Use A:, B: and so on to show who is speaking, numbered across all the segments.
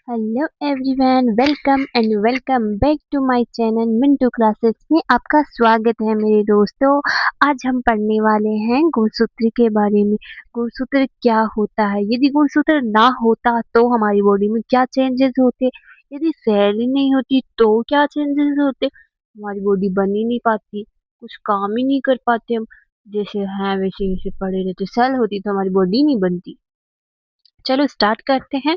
A: Hello everyone, welcome back to my channel Mintu classes में आपका स्वागत है मेरे दोस्तों। आज हम पढ़ने वाले हैं गुणसूत्र के बारे में। गुणसूत्र क्या होता है, यदि गुणसूत्र ना होता तो हमारी बॉडी में क्या चेंजेस होते, यदि सेल ही नहीं होती तो क्या चेंजेस होते। हमारी बॉडी बन ही नहीं पाती, कुछ काम ही नहीं कर पाते हम। जैसे हैं वैसे वैसे पड़े रहते। सेल होती तो हमारी बॉडी नहीं बनती। चलो स्टार्ट करते हैं।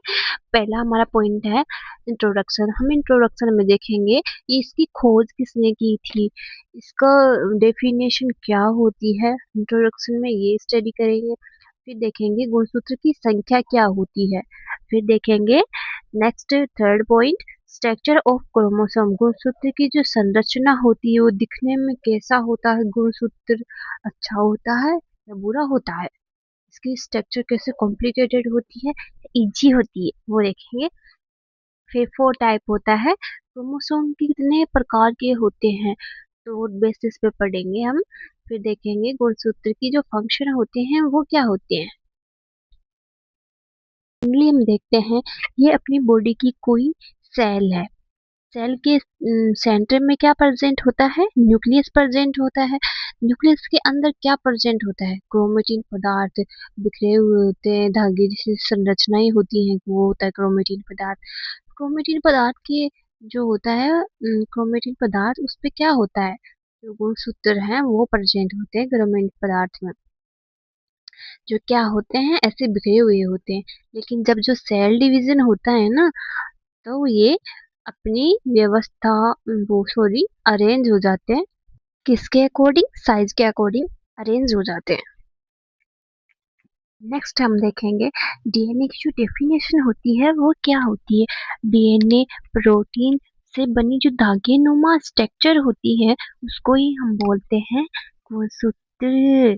A: पहला हमारा पॉइंट है इंट्रोडक्शन। हम इंट्रोडक्शन में देखेंगे कि इसकी खोज किसने की थी, इसका डेफिनेशन क्या होती है। इंट्रोडक्शन में ये स्टडी करेंगे। फिर देखेंगे गुणसूत्र की संख्या क्या होती है। फिर देखेंगे next third point structure of chromosome. गुणसूत्र की जो संरचना होती है वो दिखने में कैसा होता है। गुणसूत्र अच्छा होता है या बुरा होता है, इसकी स्ट्रक्चर कैसे कॉम्प्लिकेटेड होती है, इजी होती है, वो देखेंगे। फिर फोर टाइप होता है। क्रोमोसोम कितने प्रकार के होते हैं तो बेसिस पे पढ़ेंगे हम। फिर देखेंगे गुणसूत्र की जो फंक्शन होते हैं वो क्या होते हैं। फाइनली हम देखते हैं ये अपनी बॉडी की कोई सेल है। सेल के सेंटर में क्या प्रेजेंट होता है, न्यूक्लियस प्रेजेंट होता है। न्यूक्लियस के अंदर क्या प्रेजेंट होता है, क्रोमेटिन पदार्थ बिखरे हुए होते हैं, धागे जैसी संरचनाएं होती हैं, वो होता है क्रोमेटिन पदार्थ। क्रोमेटिन पदार्थ के जो होता है क्रोमेटिन पदार्थ उस पे क्या होता है, जो गुणसूत्र हैं वो प्रेजेंट होते हैं क्रोमेटिन पदार्थ में, जो क्या होते हैं ऐसे बिखरे हुए होते हैं। लेकिन जब जो सेल डिवीजन होता है ना, तो ये अपनी व्यवस्था वो सॉरी अरेंज हो जाते हैं। किसके अकॉर्डिंग, साइज के अकॉर्डिंग अरेंज हो जाते हैं। नेक्स्ट हम देखेंगे डीएनए की जो डेफिनेशन होती है वो क्या होती है। डीएनए प्रोटीन से बनी जो धागे नुमा स्ट्रक्चर होती है उसको ही हम बोलते हैं गुणसूत्र।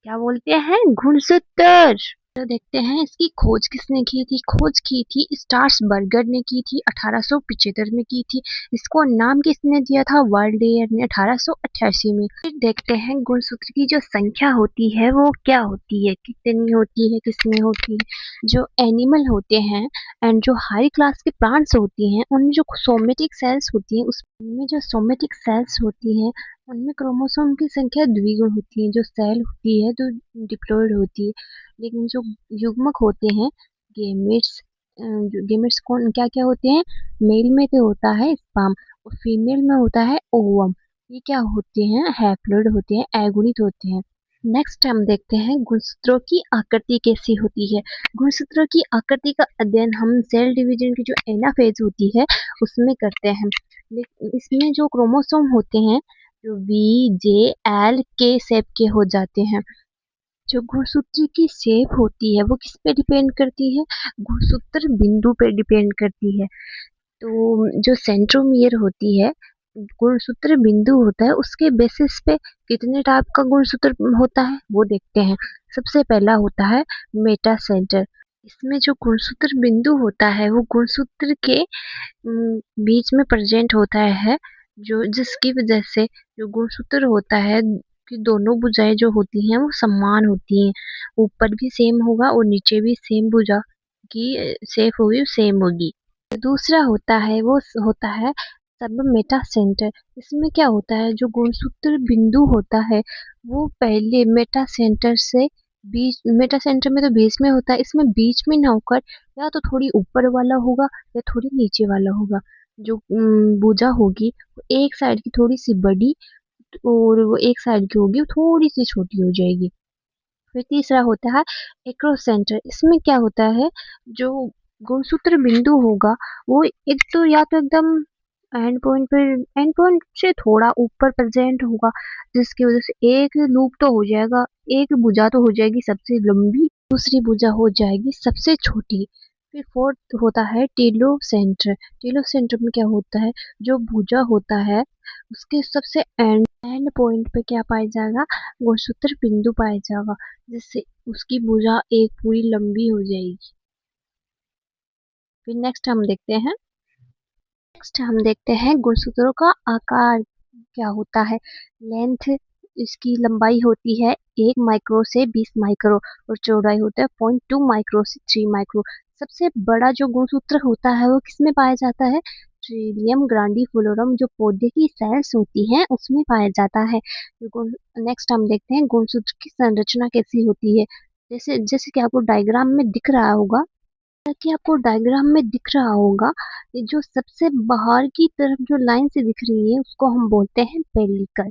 A: क्या बोलते हैं, गुणसूत्र। तो देखते हैं इसकी खोज किसने की थी। खोज की थी स्ट्रासबर्गर ने की थी, 1875 में की थी। इसको नाम किसने दिया था, वर्ल्डेयर ने 1888 में। फिर देखते हैं गुणसूत्र की जो संख्या होती है वो क्या होती है, कितनी होती है, किसमें होती है। जो एनिमल होते हैं एंड जो हाई क्लास के प्लांट्स होती हैं उनमें जो सोमेटिक सेल्स होती हैं उसमें जो सोमेटिक सेल्स होती हैं उनमें क्रोमोसोम की संख्या द्विगुण होती है। जो सेल होती है तो डिप्लॉयड होती है। लेकिन जो युग्मक होते हैं गेमेट्स, गेमेट्स कौन क्या क्या होते हैं, मेल में तो होता है स्पर्म और फीमेल में होता है ओवम। ये क्या होते हैं, हैप्लॉइड होते हैं, अगुणित होते हैं। नेक्स्ट हम देखते हैं गुणसूत्रों की आकृति कैसी होती है। गुणसूत्रों की आकृति का अध्ययन हम सेल डिवीजन की जो एनाफेज होती है उसमें करते हैं। इसमें जो क्रोमोसोम होते हैं जो वी जे एल के शेप के हो जाते हैं। जो गुणसूत्र की शेप होती है वो किस पे डिपेंड करती है, गुणसूत्र बिंदु पे डिपेंड करती है। तो जो सेंट्रोमियर होती है, गुणसूत्र बिंदु होता है, उसके बेसिस पे कितने टाइप का गुणसूत्र होता है वो देखते हैं। सबसे पहला होता है मेटा सेंटर। इसमें जो गुणसूत्र बिंदु होता है वो गुणसूत्र के बीच में प्रेजेंट होता है, जो जिसकी वजह से जो गुणसूत्र होता है कि दोनों भुजाएं जो होती हैं वो समान होती हैं। ऊपर भी सेम होगा और नीचे भी सेम भुजा की शेप होगी, सेम होगी। दूसरा होता है वो होता है सब मेटा सेंटर। इसमें क्या होता है, जो गुणसूत्र बिंदु होता है वो पहले मेटा सेंटर से बीच, मेटा सेंटर में तो बीच में होता है, इसमें बीच में ना होकर या तो थोड़ी ऊपर वाला होगा या थोड़ी नीचे वाला होगा। जो भुजा होगी वो एक साइड की थोड़ी सी बड़ी और वो एक साइड की होगी वो थोड़ी सी छोटी हो जाएगी। फिर तीसरा होता है एक्रोस सेंटर। इसमें क्या होता है, जो गुणसूत्र बिंदु होगा वो एक तो या तो एकदम एंड पॉइंट से थोड़ा ऊपर प्रेजेंट होगा, जिसकी वजह से एक लूप तो हो जाएगा, एक भुजा तो हो जाएगी सबसे लंबी, दूसरी भुजा हो जाएगी सबसे छोटी। फिर फोर्थ होता है टेलो सेंटर। टेलो सेंटर में क्या होता है, जो भुजा होता है उसके सबसे एंड पॉइंट पे क्या पाया जाएगा, गुणसूत्र बिंदु पाया जाएगा, जिससे उसकी भुजा एक पूरी लंबी हो जाएगी। फिर नेक्स्ट हम देखते हैं गुणसूत्रों का आकार क्या होता है। लेंथ, इसकी लंबाई होती है 1 माइक्रो से 20 माइक्रो और चौड़ाई होता है 0.2 माइक्रो से 3 माइक्रो। सबसे बड़ा जो गुणसूत्र होता है वो किसमें पाया जाता है? ट्रिलियम ग्रांडिफलोरम जो पौधे की सेल्स होती हैं उसमें पाया जाता है। नेक्स्ट हम देखते हैं गुणसूत्र की संरचना कैसी होती है। जैसे जैसे कि आपको डायग्राम में दिख रहा होगा, ये जो सबसे बाहर की तरफ जो लाइन से दिख रही है उसको हम बोलते हैं पेलिकल,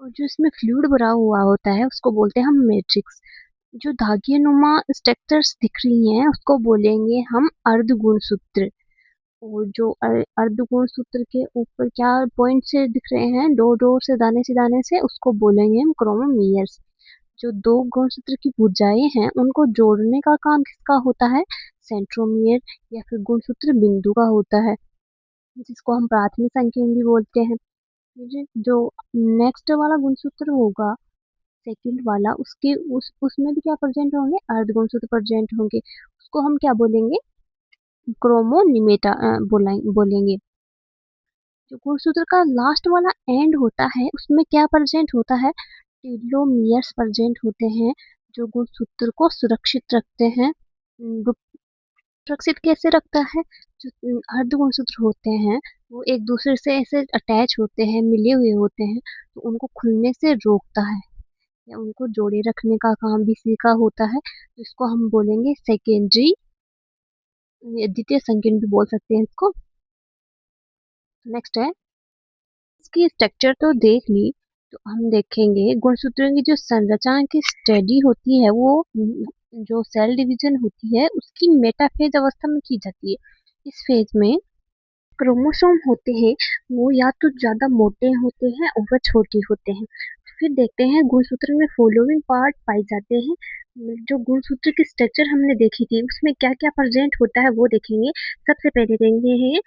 A: और जो इसमें फ्लूइड भरा हुआ होता है उसको बोलते हैं हम मैट्रिक्स। जो धागे नुमा स्ट्रक्चर्स दिख रही हैं उसको बोलेंगे हम अर्धगुणसूत्र। और जो अर्धगुणसूत्र के ऊपर क्या पॉइंट से दिख रहे हैं, दो दो से दाने से उसको बोलेंगे हम क्रोमोमियर्स। जो दो गुणसूत्र की भुजाएं हैं उनको जोड़ने का काम किसका होता है? सेंट्रोमियर या फिर गुणसूत्र बिंदु का होता है, जिसको हम प्राथमिक संकीर्ण भी बोलते हैं। जो नेक्स्ट वाला गुणसूत्र होगा, सेकंड वाला, उसके उसमें भी क्या प्रेजेंट होंगे? अर्ध गुणसूत्र प्रेजेंट होंगे, उसको हम क्या बोलेंगे? क्रोमोनिमेटा बोलेंगे। जो गुणसूत्र का लास्ट वाला एंड होता है उसमें क्या प्रेजेंट होता है? टेलोमियर्स प्रेजेंट होते हैं, जो गुणसूत्र को सुरक्षित रखते हैं। सुरक्षित कैसे रखता है? जो अर्ध गुणसूत्र होते हैं वो एक दूसरे से ऐसे अटैच होते हैं, मिले हुए होते हैं, तो उनको खुलने से रोकता है या उनको जोड़े रखने का काम भी इसी का होता है, तो इसको हम बोलेंगे सेकेंडरी, द्वितीय संकीर्ण भी बोल सकते हैं इसको। नेक्स्ट है, इसकी स्ट्रक्चर तो देख ली, तो हम देखेंगे गुणसूत्रों की जो संरचना की स्टडी होती है वो जो सेल डिवीजन होती है उसकी मेटाफेज अवस्था में की जाती है। इस फेज में क्रोमोसोम होते हैं वो या तो ज्यादा मोटे होते हैं और वह छोटे होते हैं। फिर देखते हैं गुणसूत्र में फॉलोइंग पार्ट पाए जाते हैं। जो गुणसूत्र की स्ट्रक्चर हमने देखी थी उसमें क्या क्या प्रेजेंट होता है वो देखेंगे। सबसे पहले देखेंगे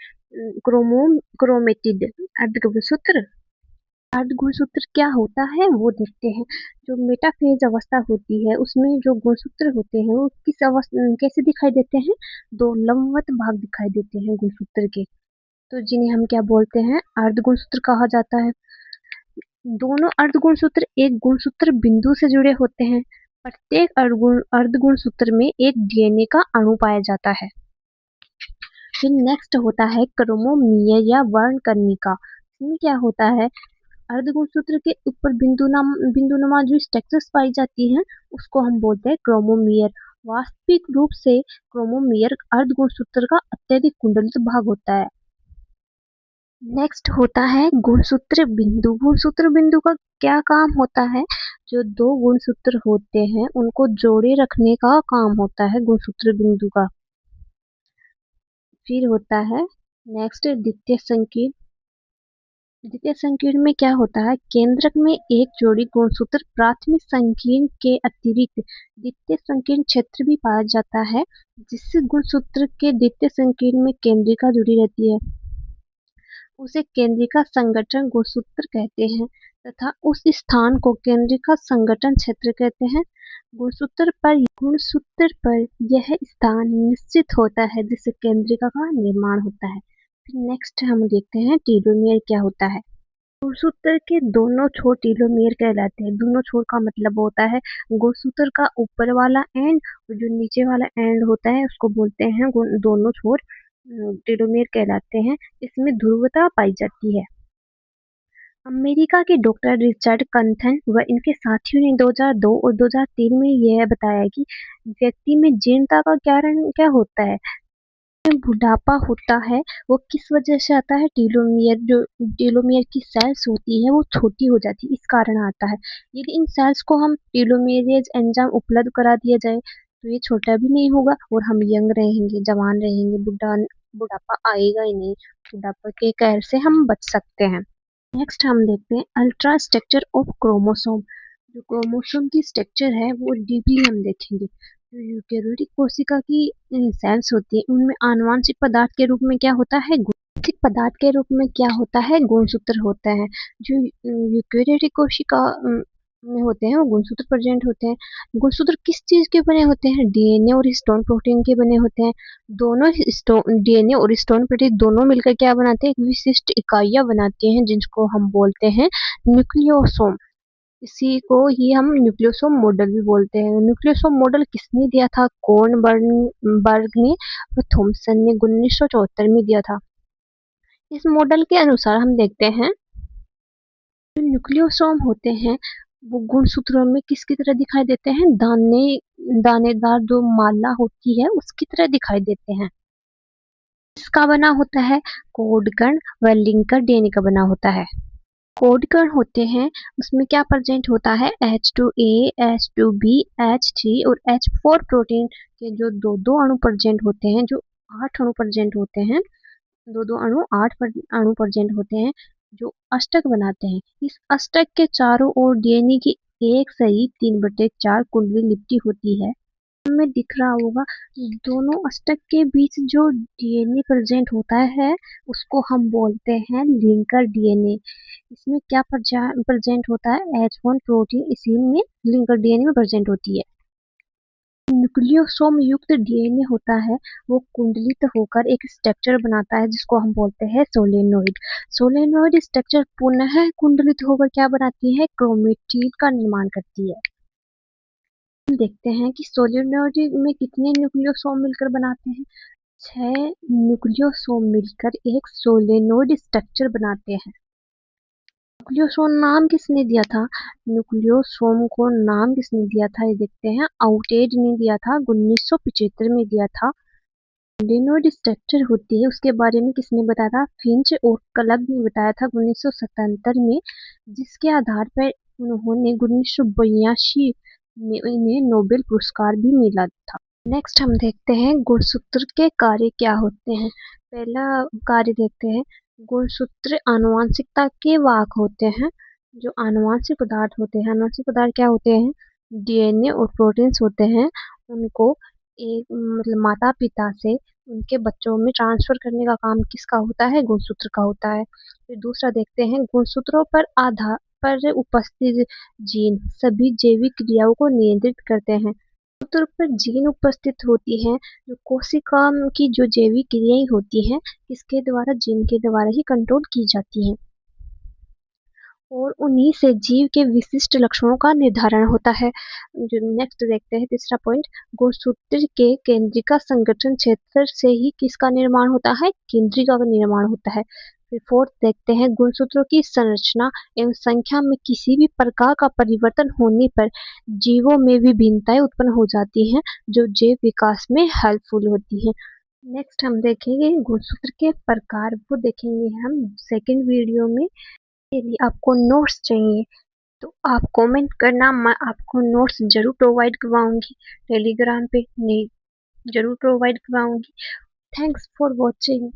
A: क्रोमेटिड अर्धगुणसूत्र। अर्धगुणसूत्र क्या होता है वो देखते हैं। जो मेटाफेज अवस्था होती है उसमें जो गुणसूत्र होते हैं वो किस अवस्था कैसे दिखाई देते हैं? दो लंबवत भाग दिखाई देते हैं गुणसूत्र के, तो जिन्हें हम क्या बोलते हैं? अर्धगुणसूत्र कहा जाता है। दोनों अर्धगुणसूत्र एक गुणसूत्र बिंदु से जुड़े होते हैं। प्रत्येक अर्धगुणसूत्र में एक डीएनए का अणु पाया जाता है। फिर नेक्स्ट होता है क्रोमोमियर या वर्णक्रमिका। इसमें क्या होता है? अर्धगुणसूत्र के ऊपर बिंदुनुमा जो स्ट्रक्चर्स पाई जाती हैं उसको हम बोलते हैं क्रोमोमियर। वास्तविक रूप से क्रोमोमियर अर्धगुणसूत्र का अत्यधिक कुंडलित भाग होता है। नेक्स्ट होता है गुणसूत्र बिंदु। गुणसूत्र बिंदु का क्या काम होता है? जो दो गुणसूत्र होते हैं उनको जोड़े रखने का काम होता है गुणसूत्र बिंदु का। फिर होता है नेक्स्ट द्वितीय संकीर्ण। द्वितीय संकीर्ण में क्या होता है? केंद्रक में एक जोड़ी गुणसूत्र प्राथमिक संकीर्ण के अतिरिक्त द्वितीय संकीर्ण क्षेत्र भी पाया जाता है, जिससे गुणसूत्र के द्वितीय संकीर्ण में केंद्रिका जुड़ी रहती है। उसे केंद्रिका संगठन गुणसूत्र कहते हैं तथा उस स्थान को केंद्रिका संगठन क्षेत्र कहते हैं। गुणसूत्र पर यह स्थान निश्चित होता है जिससे केंद्रिका का निर्माण होता है। फिर नेक्स्ट हम देखते हैं टेलोमियर क्या होता है। गुणसूत्र के दोनों छोर टेलोमियर कहलाते हैं। दोनों छोर का मतलब होता है गुणसूत्र का ऊपर वाला एंड और जो नीचे वाला एंड होता है उसको बोलते हैं दोनों छोर टेलोमियर कहलाते हैं। इसमें ध्रुवता पाई जाती है। अमेरिका के डॉक्टर रिचर्ड कंथन व इनके साथियों ने 2002 और 2003 में यह बताया कि व्यक्ति में जीर्णता का कारण क्या होता है? बुढ़ापा होता है वो किस वजह से आता है? टेलोमियर की सेल्स होती है वो छोटी हो जाती है, इस कारण आता है। यदि इन सेल्स को हम टेलोमेरेज एंजाइम उपलब्ध करा दिया जाए तो ये छोटा भी नहीं होगा और हम यंग रहेंगे, जवान रहेंगे, बुढ़ापा आएगा ही नहीं। बुढ़ापा के कहर से हम बच सकते हैं। नेक्स्ट हम देखते हैं अल्ट्रा स्ट्रक्चर ऑफ क्रोमोसोम। जो क्रोमोसोम की स्ट्रक्चर है वो डीपली हम देखेंगे। जो यूकेरियोटिक कोशिका की सेल्स होती है उनमें आनुवांशिक पदार्थ के रूप में क्या होता है? आनुवांशिक पदार्थ के रूप में क्या होता है? गुणसूत्र होता है। जो यूकेरियोटिक कोशिका में होते हैं वो गुणसूत्र प्रेजेंट होते हैं। गुणसूत्र किस चीज के बने होते हैं? डीएनए और हिस्टोन प्रोटीन के बने होते हैं। दोनों डीएनए और हिस्टोन प्रोटीन दोनों मिलकर क्या बनाते हैं? एक विशिष्ट इकाइयां बनाते हैं जिनको हम बोलते हैं न्यूक्लियोसोम। इसी को ही हम न्यूक्लियोसोम मॉडल भी बोलते हैं। न्यूक्लियोसोम मॉडल किसने दिया था? बर्ग ने और थॉमसन ने 1974 में दिया था। इस मॉडल के अनुसार हम देखते हैं जो न्यूक्लियोसोम होते हैं वो गुणसूत्रों में किसकी तरह दिखाई देते हैं? दानेदार जो माला होती है उसकी तरह दिखाई देते हैं। इसका बना होता है कोड कण व लिंकर डीएनए का बना होता है। कोड कण होते हैं उसमें क्या प्रेजेंट होता है? H2A, H2B, H3 और H4 प्रोटीन के जो दो दो अणु प्रेजेंट होते हैं, जो 8 अणु प्रेजेंट होते हैं, दो दो अणु 8 अणु प्रेजेंट होते हैं जो अष्टक बनाते हैं। इस अष्टक के चारों ओर डीएनए की एक सही 3/4 कुंडली लिपटी होती है। में दिख रहा होगा दोनों अष्टक के बीच जो डीएनए प्रेजेंट होता है उसको हम बोलते हैं लिंकर डीएनए। इसमें क्या प्रेजेंट होता है? H1 प्रोटीन इसी में लिंकर डीएनए में प्रेजेंट होती है। न्यूक्लियोसोम युक्त डीएनए होता है वो कुंडलित होकर एक स्ट्रक्चर बनाता है जिसको हम बोलते हैं सोलेनोइड। सोलेनोइड स्ट्रक्चर पुनः कुंडलित होकर क्या बनाती है? क्रोमेटिड का निर्माण करती है। हम देखते हैं कि सोलेनोइड में कितने न्यूक्लियोसोम मिलकर बनाते हैं? 6 न्यूक्लियोसोम मिलकर एक सोलेनोइड स्ट्रक्चर बनाते हैं। न्यूक्लियोसोम नाम किसने दिया था? न्यूक्लियोसोम को नाम किसने दिया था ये देखते हैं। आउटेड ने दिया था, 1975 में दिया था। सोलेनोइड स्ट्रक्चर होती है उसके बारे में किसने बताया था? फिंच और क्लग ने बताया था 1977 में, जिसके आधार पर उन्होंने 1982 में इन्हें नोबेल पुरस्कार भी मिला था। नेक्स्ट हम देखते हैं गुणसूत्र के कार्य क्या होते हैं। पहला कार्य देखते हैं, गुणसूत्र आनुवंशिकता के वाहक होते हैं। जो आनुवंशिक पदार्थ होते हैं, आनुवंशिक पदार्थ क्या होते हैं? डीएनए और प्रोटीन्स होते हैं, उनको एक मतलब माता पिता से उनके बच्चों में ट्रांसफर करने का काम किसका होता है? गुणसूत्र का होता है। फिर दूसरा देखते हैं, गुणसूत्रों पर उपस्थित जीन सभी जैविक क्रियाओं को नियंत्रित करते हैं। गुणसूत्र पर जीन उपस्थित होती है जो कोशिका की जो जैविक क्रियाएं होती हैं इसके द्वारा जीन के द्वारा ही कंट्रोल की जाती हैं और उन्हीं से जीव के विशिष्ट लक्षणों का निर्धारण होता है। जो नेक्स्ट देखते हैं तीसरा पॉइंट, गुणसूत्र के केंद्रिका संगठन क्षेत्र से ही किसका निर्माण होता है? केंद्रिका का निर्माण होता है। फिर फोर्थ देखते हैं, गुणसूत्रों की संरचना एवं संख्या में किसी भी प्रकार का परिवर्तन होने पर जीवों में विभिन्नताएं उत्पन्न हो जाती हैं जो जैव विकास में हेल्पफुल होती हैं। नेक्स्ट हम देखेंगे गुणसूत्र के प्रकार, वो देखेंगे हम सेकेंड वीडियो में। यदि आपको नोट्स चाहिए तो आप कमेंट करना, मैं आपको नोट्स जरूर प्रोवाइड करवाऊंगी, टेलीग्राम पे नहीं जरूर प्रोवाइड करवाऊंगी। Thanks for watching.